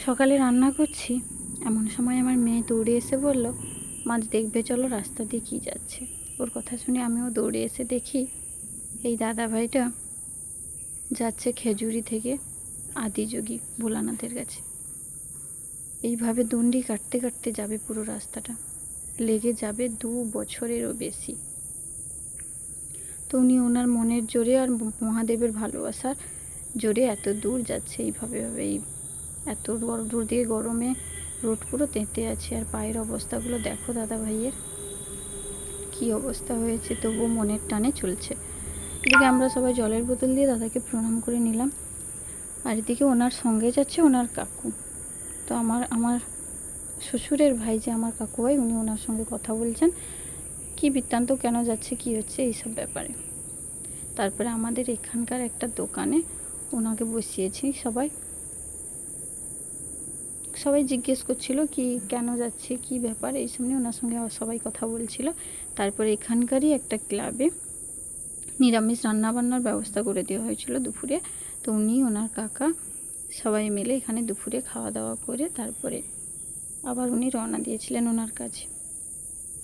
সকালে রান্না করছি, এমন সময় আমার মেয়ে দৌড়ে এসে বলল, মাছ দেখবে চলো রাস্তা দিয়ে কী যাচ্ছে। ওর কথা শুনে আমিও দৌড়ে এসে দেখি এই দাদাভাইটা যাচ্ছে খেজুরি থেকে আদিযোগী ভোলানাথের কাছে। এইভাবে দণ্ডি কাটতে কাটতে যাবে পুরো রাস্তাটা, লেগে যাবে 2 বছরেরও বেশি। তো উনি ওনার মনের জোরে আর মহাদেবের ভালোবাসার জোরে এত দূর যাচ্ছে এইভাবে এই এত দূর দিয়ে গরমে রোড পুরো তেঁতে আছে। আর পায়ের অবস্থাগুলো দেখো দাদা ভাইয়ের কী অবস্থা হয়েছে, তবুও মনের টানে চলছে। এদিকে আমরা সবাই জলের বোতল দিয়ে দাদাকে প্রণাম করে নিলাম। আর এদিকে ওনার সঙ্গে যাচ্ছে ওনার কাকু। তো আমার শ্বশুরের ভাই যে আমার কাকু হয়, উনি ওনার সঙ্গে কথা বলছেন কি বৃত্তান্ত, কেন যাচ্ছে, কি হচ্ছে এইসব ব্যাপারে। তারপরে আমাদের এখানকার একটা দোকানে ওনাকে বসিয়েছি। সবাই জিজ্ঞেস করছিল কি কেন যাচ্ছে, কি ব্যাপার, এই সামনে ওনার সঙ্গে সবাই কথা বলছিল। তারপরে এখানকারই একটা ক্লাবে নিরামিষ রান্নাবান্নার ব্যবস্থা করে দেওয়া হয়েছিল দুপুরে। তো উনি ওনার কাকা সবাই মিলে এখানে দুপুরে খাওয়া দাওয়া করে তারপরে আবার উনি রওনা দিয়েছিলেন ওনার কাছে।